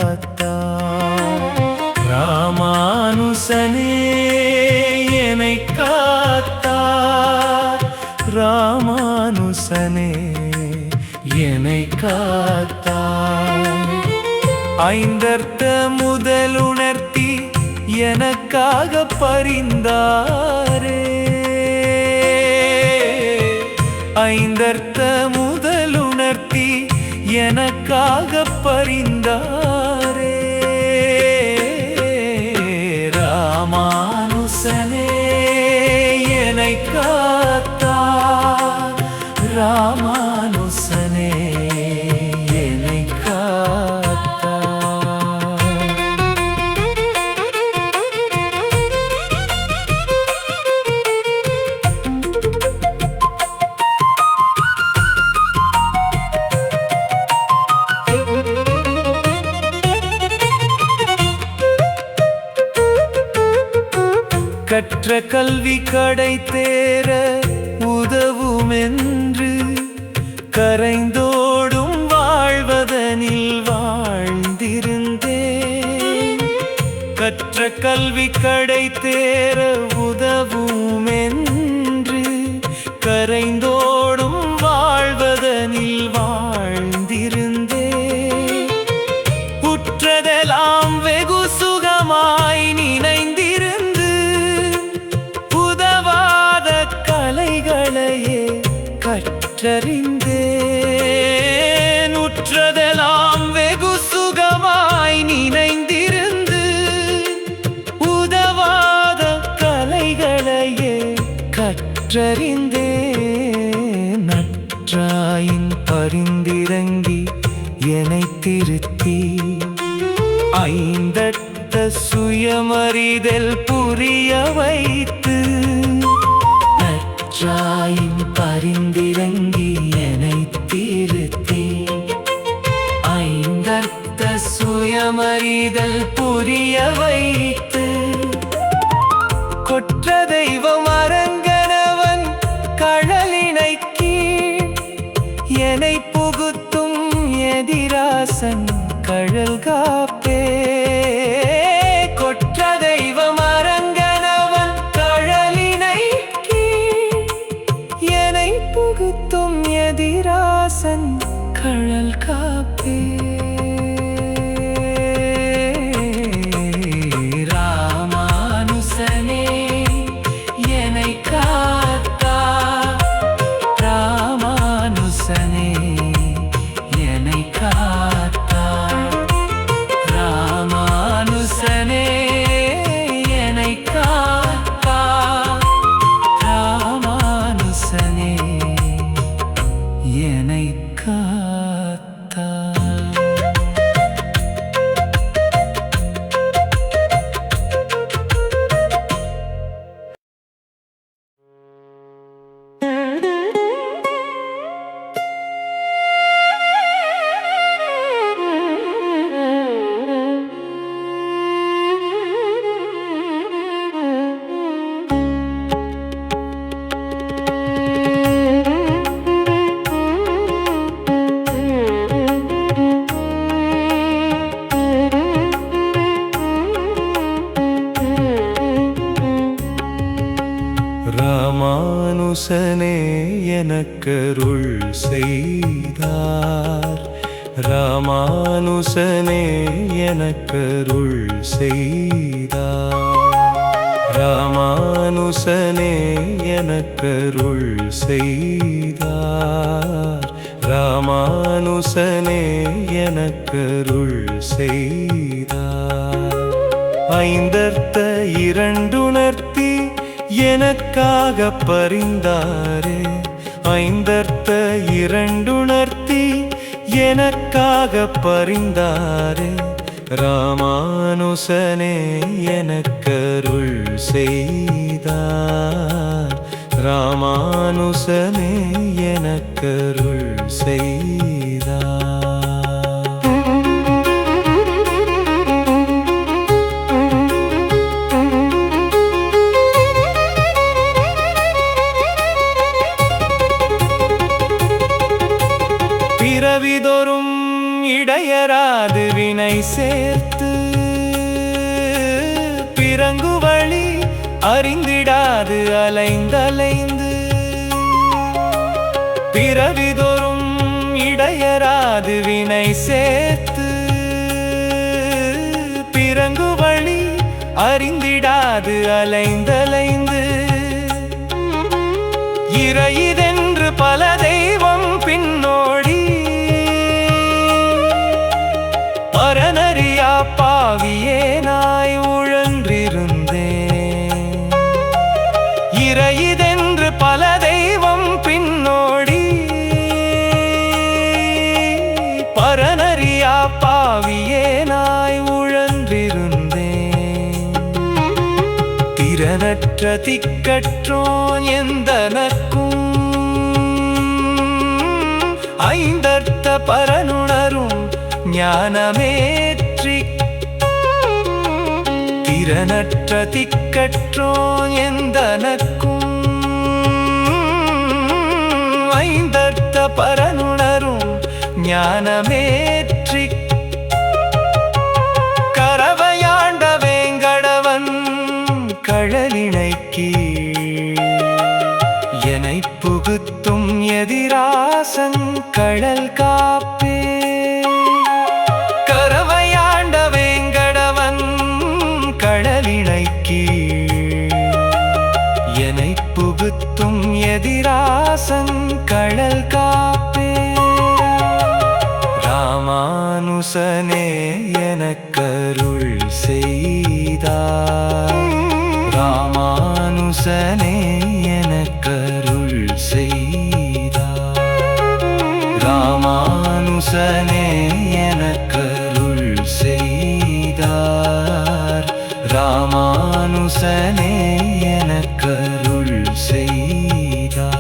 காத்தார். ராமானுசனே என்னை காத்தார். ராமானுசனே என்னை காத்தார். ஐந்தர்த்த முதலுணர்த்தி எனக்காக பரிந்தாரே. ஐந்தர்த்த முதலுணர்த்தி எனக்காக பரிந்தாரே. ராமானுசனே என்னை காத்தார். ராமானுசனே என்னை காத்தார். கற்ற கல்வி கடை தேர உதவுமென்று கரைந்தோடும் வாழ்வதனில் வாழ்ந்திருந்தேன். கற்ற கல்வி கடை தேர உதவுமென்று கரைந்தோடும் வாழ்வதனில் வாழ்ந்திருந்தேன். உற்றதெல்லாம் வெகு சுகமாய் நினைந்திருந்து உதவாத கலைகளையே கற்றறிந்தேன். உற்றதெல்லாம் வெகு சுகமாய் நினைந்திருந்து உதவாத கலைகளையே கற்றறிந்தேன். நற்றாயின் பரிந்திறங்கி என்னை திருத்தி ஐந்தட்ட சுயமறிதல் புரிய வைத்து. நற்றாயின் பரிந்திறங்கி என்னை திருத்தி ஐந்தட்ட சுயமறிதல் புரிய வைத்து. கொற்ற தெய்வம் அரங்கனவன் கழலினை கீழ் என்னை புகுத்தும் எதிராசன் கழல் காப்பே. கொற்ற தெய்வம் அரங்கனவன் கழலினை கீழ் என்னை புகுத்தும் எதிராசன் கழல் காப்பே. ராமானுசனே என்னை காத்தார். ராமானுசனே என்னை காத்தார். ராமானுசனே என்னை காத்தார். ராமானுசனே என்னை காத்தார். ராமானுசனே எனக்கருள் செய்தார். ராமானுசனே எனக்கருள் செய்தார். ராமானுசனே எனக்கருள் செய்தார். ராமானுசனே எனக்கருள் செய்தார். ஐந்தர்த்த இரண்டுணர்த்தி எனக்காக பரிந்தாரே. ஐந்தர்த்த இரண்டுணர்த்தி எனக்காக பரிந்தாரே. ராமானுசனே எனக்கருள் செய்தார். ராமானுசனே எனக்கருள் செய்தார். பிறவிதொரும் இடையராது வினை சேர்த்து பிறங்கு வழி அறிந்திடாது அலைந்தலைந்து பிறவிதொரும் இடையராது வினை சேர்த்து பிறங்கு வழி அறிந்திடாது அலைந்தலைந்து இறையிதென்று பல தெய்வம் பின்னோடி பரனறியா பாவியேனாய் உழன்றிருந்தேன் இறையிதென்று பல தெய்வம் பின்னோடி பரனறியா பாவியேனாய் உழன்றிருந்தேன் திறனற்ற திக்கற்றோன் எந்தனக்கும் ஐந்தர்த்த பரனுணரும் ஞானமேற்றி திறனற்ற திக்கற்றோன் எந்தனக்கும் ஐந்தர்த்த பரனுணரும் ஞானமேற்றி கரவையாண்ட வேங்கடவன் கழலினை கீழ் எனை புகுத்தும் எதிராசன் கழல் காப்பே கரவையாண்ட வேங்கடவன் கழலினை கீழ் எனை புகுத்தும் எதிராசன் கழல் காப்பே ராமானுசனே எனக்கருள் செய்தார் ராமானுசனே எனக்கருள் செய்தார் ராமானுசனே எனக்கருள் செய்தார் ராமானுசனே எனக்கருள் செய்தார்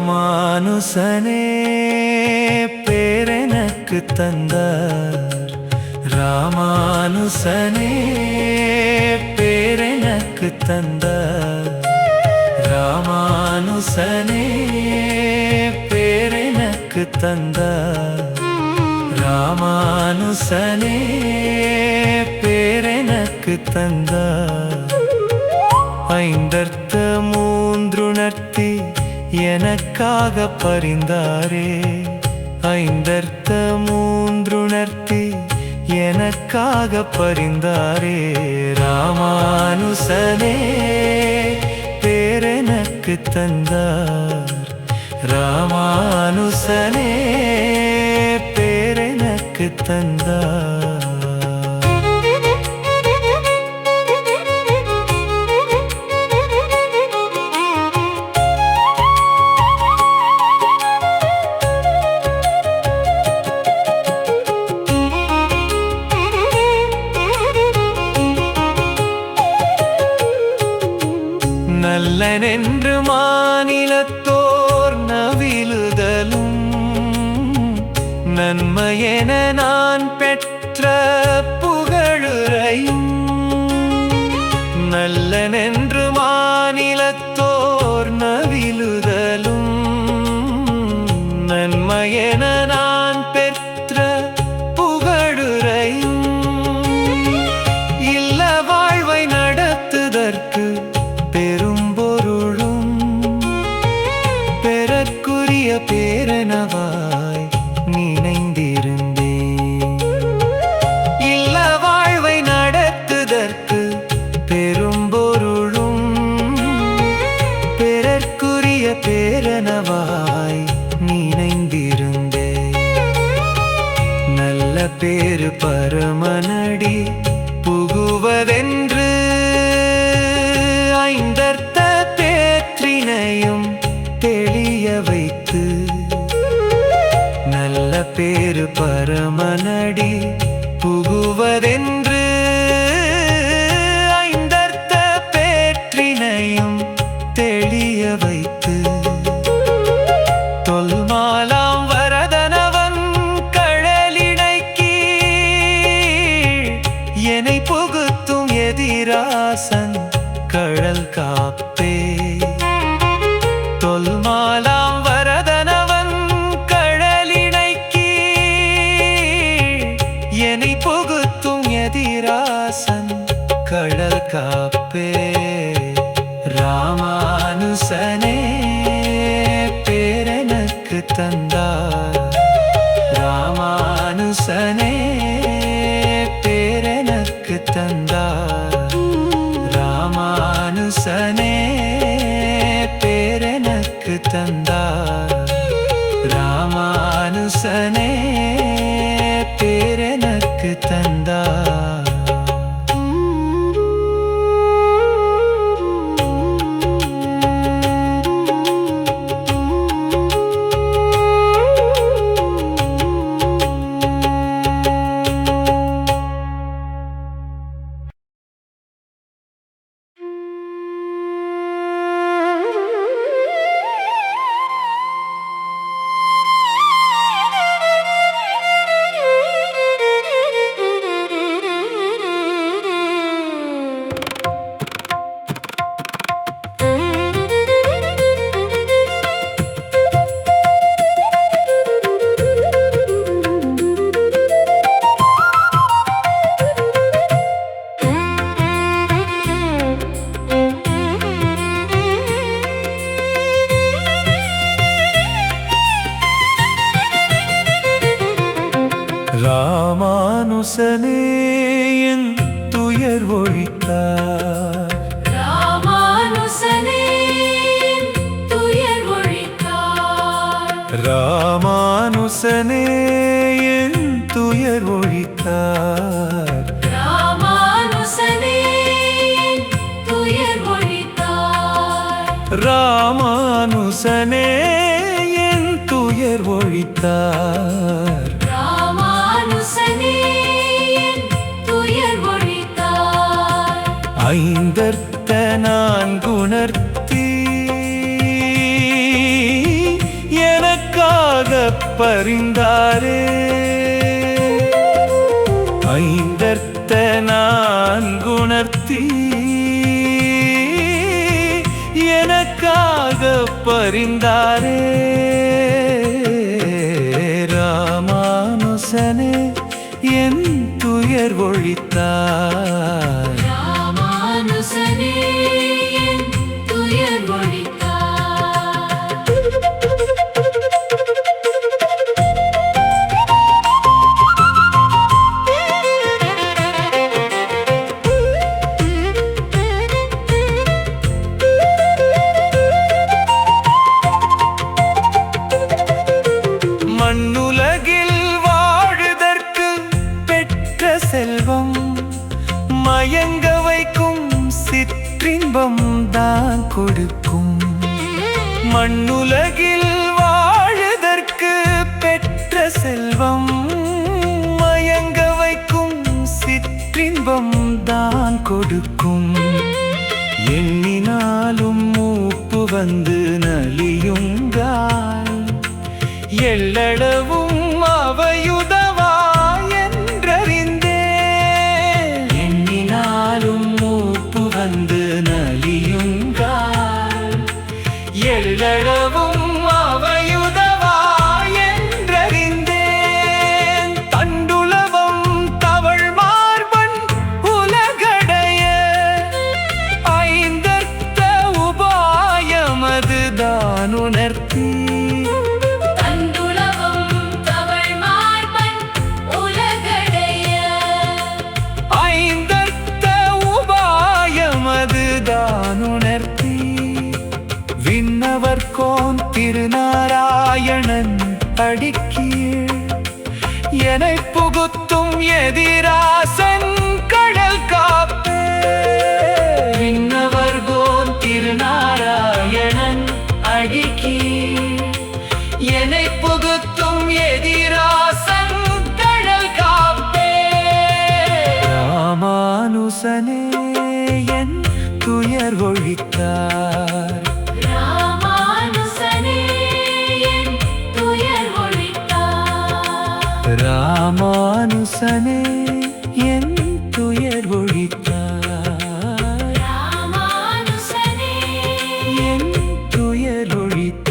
ராமானுசனே பேரெனக்கு தந்தார் ராமானுசனே பேரெனக்கு தந்தார் ராமானுசனே பேரெனக்கு தந்தார் ராமானுசனே பேரெனக்கு தந்தார் ஐந்தர்த்த மூன்றுணர்த்தி எனக்காக பரிந்தாரே ஐந்தர்த்த மூன்றுணர்த்தி எனக்காக பரிந்தாரே ராமானுசனே பேரெனக்கு தந்தார் ராமானுசனே பேரெனக்கு தந்தார் நல்லனென்று மாநிலத்தோர் நவிலுதலும் நன்மையென நான் பெற்ற புகழுரையும் நல்லனென்று மாநிலத்தோர் நவிலுதலும் நன்மையென நான் பெற்ற புகழுரையும் இல்ல வாழ்வை நடத்துதற்கு பெரும்பொருளும் பெறற்குரிய பேரனவாய் நினைந்திருந்தேன் இல்ல வாழ்வை நடத்துதற்கு பெரும்பொருளும் பெறற்கு பேரனவாய் நினைந்திருந்தே நல்ல பேரு பரமனடி புகுவதென்று ஐந்தர்த்த பேற்றினையும் தெளிய வைத்து நல்ல பேரு பரமனடி புகுவதென்று ஐந்தர்த்த பேற்றினையும் தெளிய வைத்து தொல்மாலாம் வரதனவன் கழலினை கீழ் என்னை புகுத்தும் எதிராசன் கழல் காப்பே தொல்மாலாம் வரதனவன் கழலினை கீழ் என்னை புகுத்தும் எதிராசன் கழல் காப்பே ராமானுசனே பேரனுக்கு தந்தார் ராமானுசனே பேரனுக்கு தந்தார் ராமானுசனே பேரனுக்கு தந்தார் ராமானுசனே பேரனுக்கு தந்தார் ராமானுசனே என் துயர் ஒழித்தார் ராமானுசனே துயர் ஒழித்தார் ராமானுசனே என் துயர் ஒழித்தார் ராமானுசனே துயர் ஒழித்தார் ராமானுசனே என் துயர் ஒழித்தார் ஐந்தர்த்த நான்குணர்த்தி எனக்காக பரிந்தாரே ஐந்தர்த்த நான்குணர்த்தி எனக்காக பரிந்தாரே ராமானுசனே என் துயர் ஒழித்தார் ராமானுசனே என் துயர் ஒழித்தார் மண்ணுலகில் வாழுதற்கு பெற்ற செல்வம் மயங்க வைக்கும் சிற்றின்பம் தான் கொடுக்கும் மண்ணுலகில் வாழுதற்கு பெற்ற செல்வம் மயங்க வைக்கும் சிற்றின்பம் தான் கொடுக்கும் எண்ணினாலும் மூப்பு வந்து நலியுங்கால் எள்ளளவும் அவையுதவா என்றறிந்தேன் எண்ணினாலும் மூப்பு வந்து நலியுங்கால் எள்ளளவும் அவையுதவா என்றறிந்தேன் தண்டுலவம் தவழ் மார்பன் உலகடைய ஐந்தர்த்த உபாயமது தான் உணர்த்தி விண்ணவர் விண்ணவர்கோன் திருநாராயணன் அடிக்கீழ் என்னை புகுத்தும் எதிராசன் கடல் காப்பே. விண்ணவர்கோன் திருநாராயணன் அடிக்கீழ் என்னை புகுத்தும் எதிராசன் கடல் காப்பே. ராமானுசனே என் துயர் ஒழித்தார். ராமானுசனே என் துயர் ஒழித்தார். ராமானுசனே என் துயர் ஒழித்தார். ராமானுசனே என் துயர் ஒழித்தார்.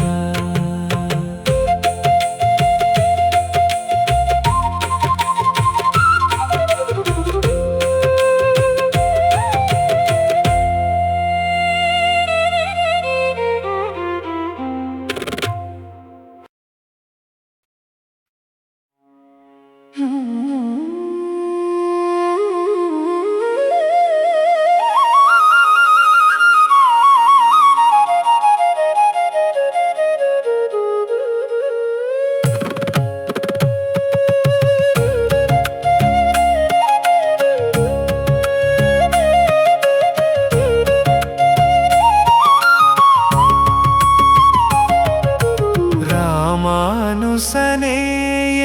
ராமானுசனே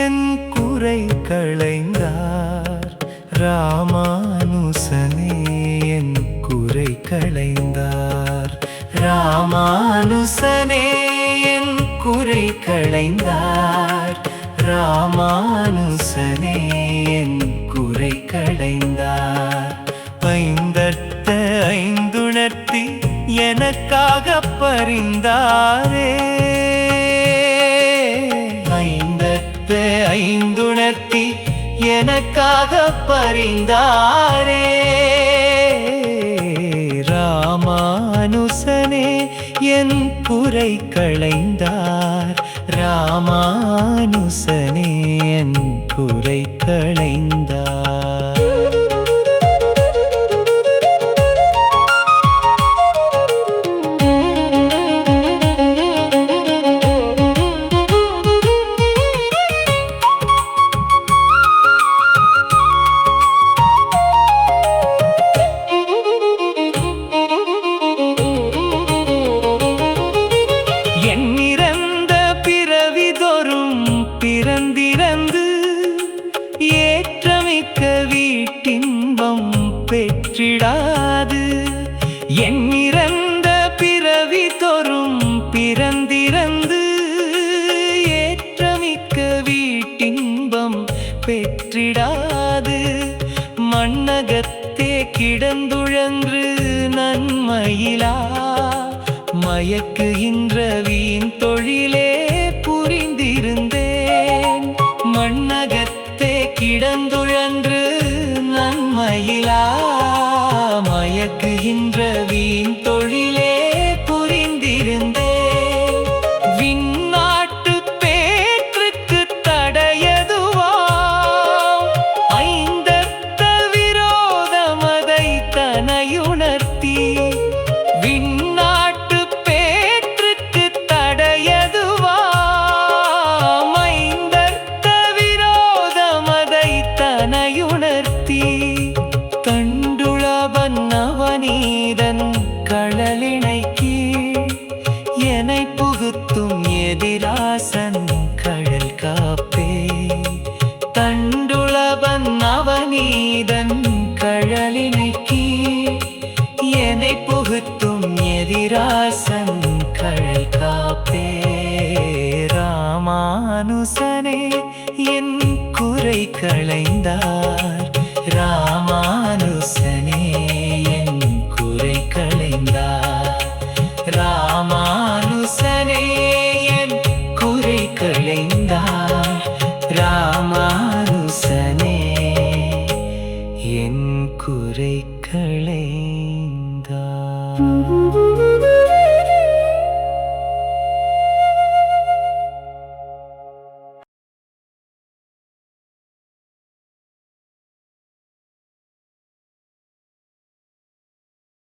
என் குறை களைந்தார். ராமானுசனே என் குறை களைந்தார். ராமானுசனே என் குறை களைந்தார். ராமானுசனே என் குறை களைந்தார். ஐந்தட்ட ஐந்துணர்த்தி எனக்காக பரிந்தாரே. ஐந்துணர்த்தி எனக்காக பரிந்தாரே. ராமானுசனே என் குறை களைந்தார். ராமானுசனே என் குறை களைந்தார். எண்ணிறந்த பிறவிதொறும் பிறந்திறந்து ஏற்றமிக்க வீட்டின்பம் பெற்றிடாது. எண்ணிறந்த பிறவிதொறும் பிறந்திறந்து ஏற்றமிக்க வீட்டின்பம் பெற்றிடாது. மண்ணகத்தே கிடந்துழன்று நன்மையிலா மயக்குகின்ற வீண் தொழிலே புரிந்திருந்தேன். மண்ணகத்தே கிடந்துழன்று நன்மையிலா மயக்குகின்ற வீண் தொழிலே புரிந்திருந்தேன். விண்ணாட்டு பேற்றுக்கு தடையதுவாம் ஐந்தத்த விரோதமதை தனையுணர்த்தி. விண்ணாட்டு பேற்றுக்கு தடையதுவாம் ஐந்தத்த விரோதமதை தனையுணர்த்தி. தண்டுளவன் நவநீதன் களலினை கீழ் என்னை புகுத்தும் எதிராசன் கடல் காப்பே. தண்டுளவன் நவநீதன் களலினை கீழ் என்னை புகுத்தும் எதிராசன் கடல் காப்பே. ராமானுசனே என் குறை களைந்தார்.